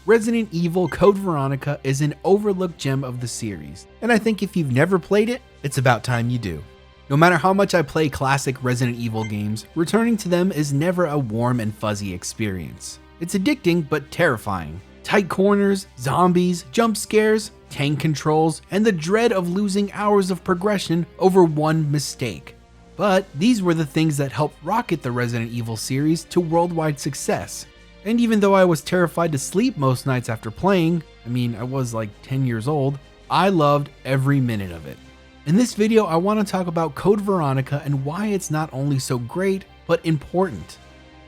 Resident Evil Code Veronica is an overlooked gem of the series, and I think if you've never played it, it's about time you do. No matter how much I play classic Resident Evil games, returning to them is never a warm and fuzzy experience. It's addicting but terrifying. Tight corners, zombies, jump scares, tank controls, and the dread of losing hours of progression over one mistake. But these were the things that helped rocket the Resident Evil series to worldwide success. And even though I was terrified to sleep most nights after playing, I was like 10 years old, I loved every minute of it. In this video, I want to talk about Code Veronica and why it's not only so great, but important.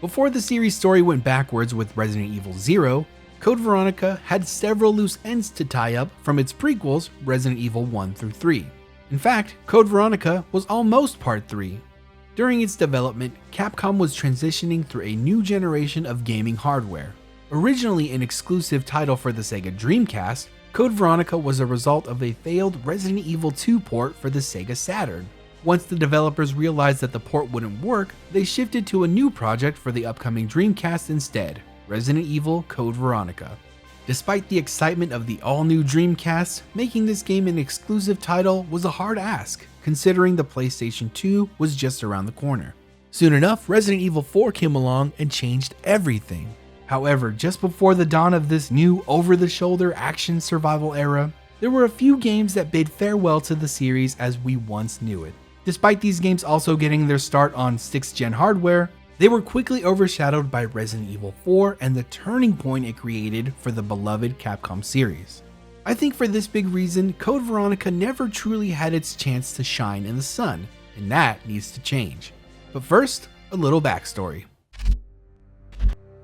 Before the series story went backwards with Resident Evil 0, Code Veronica had several loose ends to tie up from its prequels, Resident Evil 1 through 3. In fact, Code Veronica was almost part 3. During its development, Capcom was transitioning through a new generation of gaming hardware. Originally an exclusive title for the Sega Dreamcast, Code Veronica was a result of a failed Resident Evil 2 port for the Sega Saturn. Once the developers realized that the port wouldn't work, they shifted to a new project for the upcoming Dreamcast instead, Resident Evil Code Veronica. Despite the excitement of the all-new Dreamcast, making this game an exclusive title was a hard ask, considering the PlayStation 2 was just around the corner. Soon enough, Resident Evil 4 came along and changed everything. However, just before the dawn of this new over-the-shoulder action survival era, there were a few games that bid farewell to the series as we once knew it. Despite these games also getting their start on 6th-gen hardware, they were quickly overshadowed by Resident Evil 4 and the turning point it created for the beloved Capcom series. I think for this big reason, Code Veronica never truly had its chance to shine in the sun, and that needs to change. But first, a little backstory.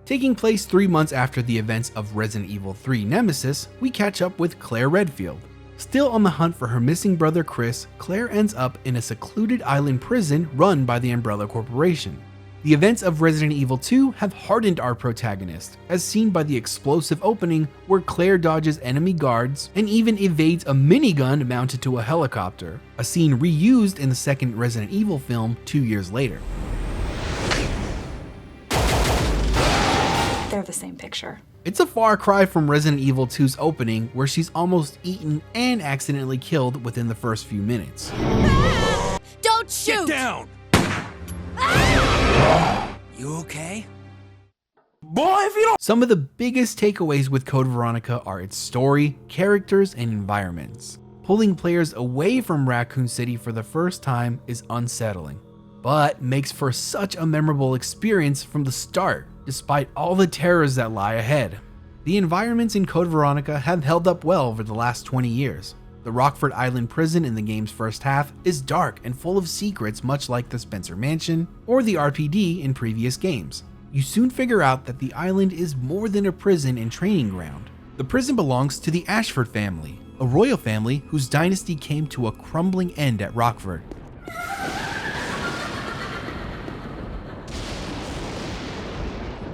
Taking place 3 months after the events of Resident Evil 3 Nemesis, we catch up with Claire Redfield. Still on the hunt for her missing brother Chris, Claire ends up in a secluded island prison run by the Umbrella Corporation. The events of Resident Evil 2 have hardened our protagonist, as seen by the explosive opening where Claire dodges enemy guards and even evades a minigun mounted to a helicopter, a scene reused in the second Resident Evil film 2 years later. They're the same picture. It's a far cry from Resident Evil 2's opening, where she's almost eaten and accidentally killed within the first few minutes. Don't shoot! Get down! You okay? Boy, if you don't— Some of the biggest takeaways with Code Veronica are its story, characters, and environments. Pulling players away from Raccoon City for the first time is unsettling, but makes for such a memorable experience from the start, despite all the terrors that lie ahead. The environments in Code Veronica have held up well over the last 20 years. The Rockford Island prison in the game's first half is dark and full of secrets, much like the Spencer Mansion or the RPD in previous games. You soon figure out that the island is more than a prison and training ground. The prison belongs to the Ashford family, a royal family whose dynasty came to a crumbling end at Rockford.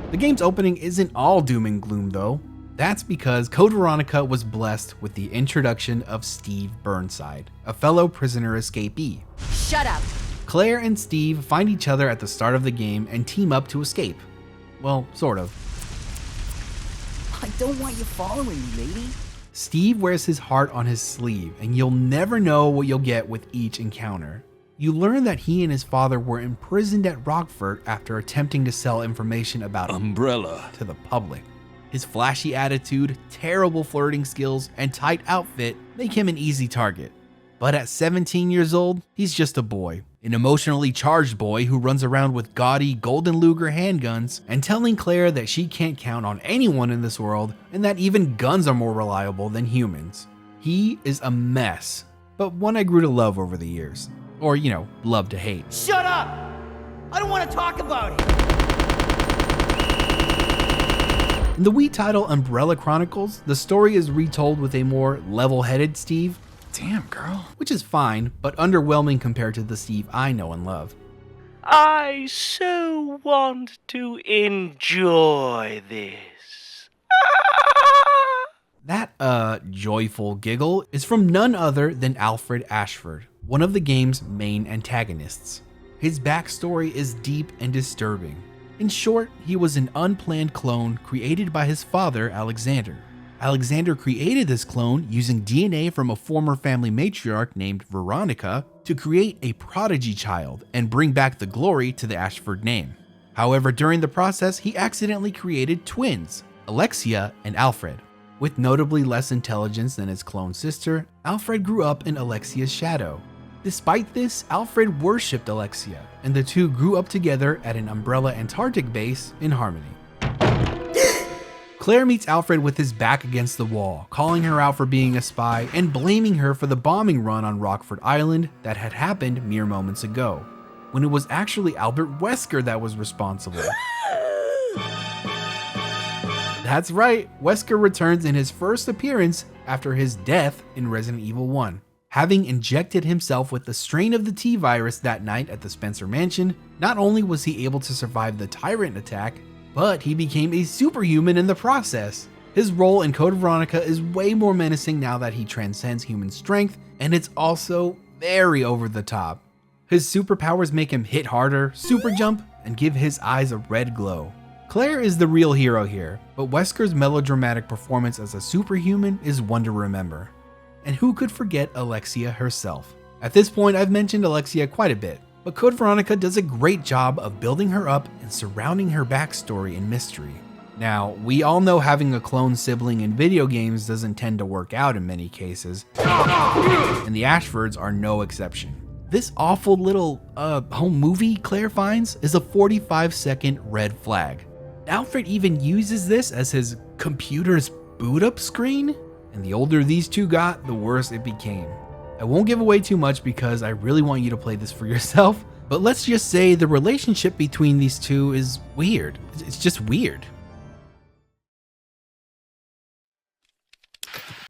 The game's opening isn't all doom and gloom though. That's because Code Veronica was blessed with the introduction of Steve Burnside, a fellow prisoner escapee. Shut up! Claire and Steve find each other at the start of the game and team up to escape. Well, sort of. I don't want you following me, lady. Steve wears his heart on his sleeve, and you'll never know what you'll get with each encounter. You learn that he and his father were imprisoned at Rockford after attempting to sell information about Umbrella to the public. His flashy attitude, terrible flirting skills, and tight outfit make him an easy target. But at 17 years old, he's just a boy. An emotionally charged boy who runs around with gaudy Golden Luger handguns and telling Claire that she can't count on anyone in this world and that even guns are more reliable than humans. He is a mess, but one I grew to love over the years. Or, love to hate. Shut up! I don't want to talk about it! In the Wii title Umbrella Chronicles, the story is retold with a more level-headed Steve. Damn, girl. Which is fine, but underwhelming compared to the Steve I know and love. I so want to enjoy this. That, joyful giggle is from none other than Alfred Ashford, one of the game's main antagonists. His backstory is deep and disturbing. In short, he was an unplanned clone created by his father, Alexander. Alexander created this clone using DNA from a former family matriarch named Veronica to create a prodigy child and bring back the glory to the Ashford name. However, during the process, he accidentally created twins, Alexia and Alfred. With notably less intelligence than his clone sister, Alfred grew up in Alexia's shadow. Despite this, Alfred worshipped Alexia, and the two grew up together at an Umbrella Antarctic base in harmony. Claire meets Alfred with his back against the wall, calling her out for being a spy and blaming her for the bombing run on Rockford Island that had happened mere moments ago, when it was actually Albert Wesker that was responsible. That's right, Wesker returns in his first appearance after his death in Resident Evil 1. Having injected himself with the strain of the T virus that night at the Spencer Mansion, not only was he able to survive the Tyrant attack, but he became a superhuman in the process. His role in Code Veronica is way more menacing now that he transcends human strength, and it's also very over the top. His superpowers make him hit harder, super jump, and give his eyes a red glow. Claire is the real hero here, but Wesker's melodramatic performance as a superhuman is one to remember. And who could forget Alexia herself? At this point, I've mentioned Alexia quite a bit, but Code Veronica does a great job of building her up and surrounding her backstory and mystery. Now, we all know having a clone sibling in video games doesn't tend to work out in many cases, and the Ashfords are no exception. This awful little home movie Claire finds is a 45-second red flag. Alfred even uses this as his computer's boot up screen, and the older these two got, the worse it became. I won't give away too much because I really want you to play this for yourself, but let's just say the relationship between these two is weird. It's just weird.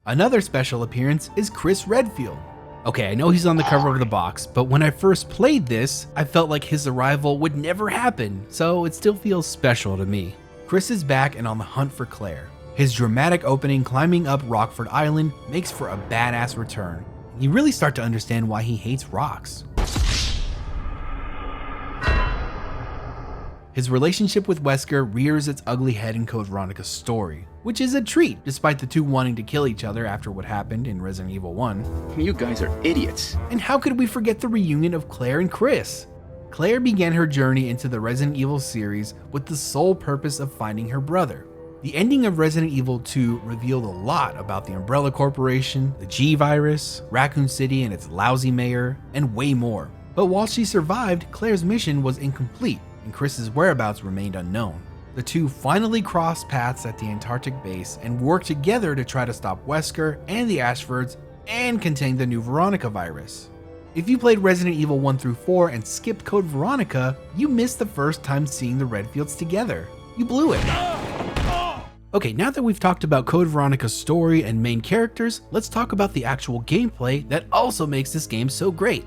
Another special appearance is Chris Redfield. Okay, I know he's on the cover of the box, but when I first played this, I felt like his arrival would never happen, so it still feels special to me. Chris is back and on the hunt for Claire. His dramatic opening climbing up Rockford Island makes for a badass return. You really start to understand why he hates rocks. His relationship with Wesker rears its ugly head in Code Veronica's story, which is a treat despite the two wanting to kill each other after what happened in Resident Evil 1. You guys are idiots. And how could we forget the reunion of Claire and Chris? Claire began her journey into the Resident Evil series with the sole purpose of finding her brother. The ending of Resident Evil 2 revealed a lot about the Umbrella Corporation, the G virus, Raccoon City and its lousy mayor, and way more. But while she survived, Claire's mission was incomplete, and Chris's whereabouts remained unknown. The two finally crossed paths at the Antarctic base and worked together to try to stop Wesker and the Ashfords and contain the new Veronica virus. If you played Resident Evil 1 through 4 and skipped Code Veronica, you missed the first time seeing the Redfields together. You blew it. Okay, now that we've talked about Code Veronica's story and main characters, let's talk about the actual gameplay that also makes this game so great.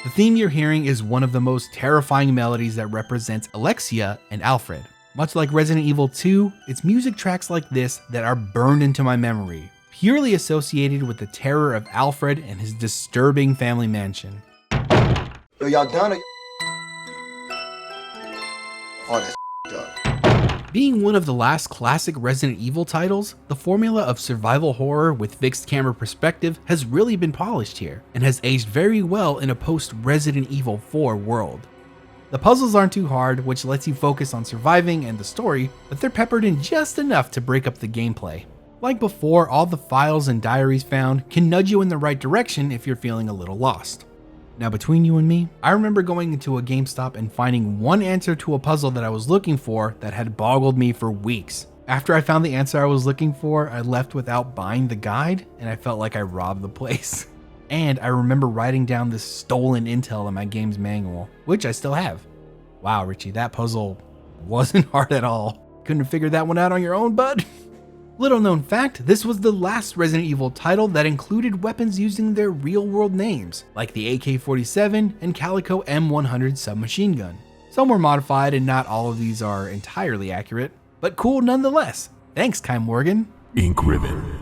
The theme you're hearing is one of the most terrifying melodies that represents Alexia and Alfred. Much like Resident Evil 2, it's music tracks like this that are burned into my memory, purely associated with the terror of Alfred and his disturbing family mansion. Yo, y'all done? Oh, that's up. Being one of the last classic Resident Evil titles, the formula of survival horror with fixed camera perspective has really been polished here, and has aged very well in a post-Resident Evil 4 world. The puzzles aren't too hard, which lets you focus on surviving and the story, but they're peppered in just enough to break up the gameplay. Like before, all the files and diaries found can nudge you in the right direction if you're feeling a little lost. Now between you and me, I remember going into a GameStop and finding one answer to a puzzle that I was looking for that had boggled me for weeks. After I found the answer I was looking for, I left without buying the guide, and I felt like I robbed the place. And I remember writing down this stolen intel in my game's manual, which I still have. Wow, Richie, that puzzle wasn't hard at all. Couldn't have figured that one out on your own, bud? Little known fact, this was the last Resident Evil title that included weapons using their real-world names, like the AK-47 and Calico M100 submachine gun. Some were modified and not all of these are entirely accurate, but cool nonetheless. Thanks, Kai Morgan. Ink ribbon.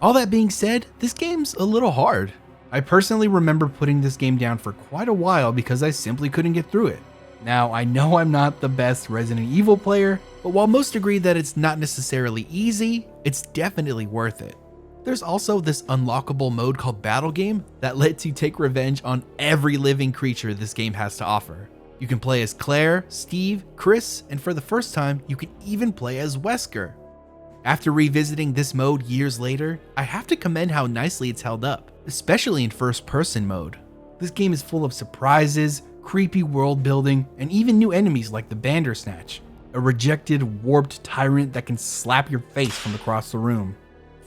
All that being said, this game's a little hard. I personally remember putting this game down for quite a while because I simply couldn't get through it. Now, I know I'm not the best Resident Evil player, but while most agree that it's not necessarily easy, it's definitely worth it. There's also this unlockable mode called Battle Game that lets you take revenge on every living creature this game has to offer. You can play as Claire, Steve, Chris, and for the first time, you can even play as Wesker. After revisiting this mode years later, I have to commend how nicely it's held up, especially in first-person mode. This game is full of surprises, creepy world building, and even new enemies like the Bandersnatch, a rejected, warped tyrant that can slap your face from across the room.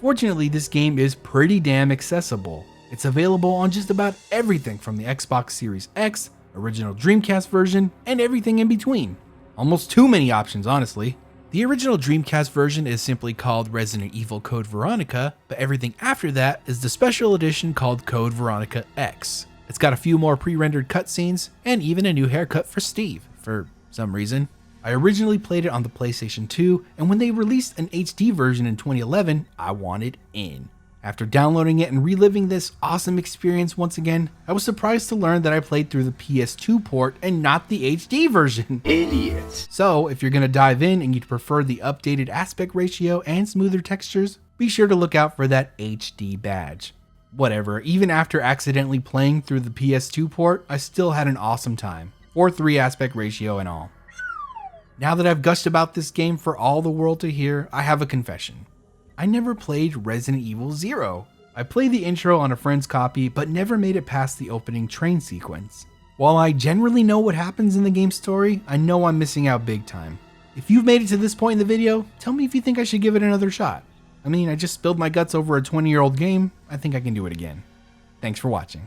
Fortunately, this game is pretty damn accessible. It's available on just about everything from the Xbox Series X, original Dreamcast version, and everything in between. Almost too many options, honestly. The original Dreamcast version is simply called Resident Evil Code Veronica, but everything after that is the special edition called Code Veronica X. It's got a few more pre-rendered cutscenes, and even a new haircut for Steve, for some reason. I originally played it on the PlayStation 2, and when they released an HD version in 2011, I wanted in. After downloading it and reliving this awesome experience once again, I was surprised to learn that I played through the PS2 port and not the HD version. Idiots. So, if you're gonna dive in and you'd prefer the updated aspect ratio and smoother textures, be sure to look out for that HD badge. Whatever, even after accidentally playing through the PS2 port, I still had an awesome time. 4:3 aspect ratio and all. Now that I've gushed about this game for all the world to hear, I have a confession. I never played Resident Evil 0. I played the intro on a friend's copy, but never made it past the opening train sequence. While I generally know what happens in the game's story, I know I'm missing out big time. If you've made it to this point in the video, tell me if you think I should give it another shot. I mean, I just spilled my guts over a 20-year-old game. I think I can do it again. Thanks for watching.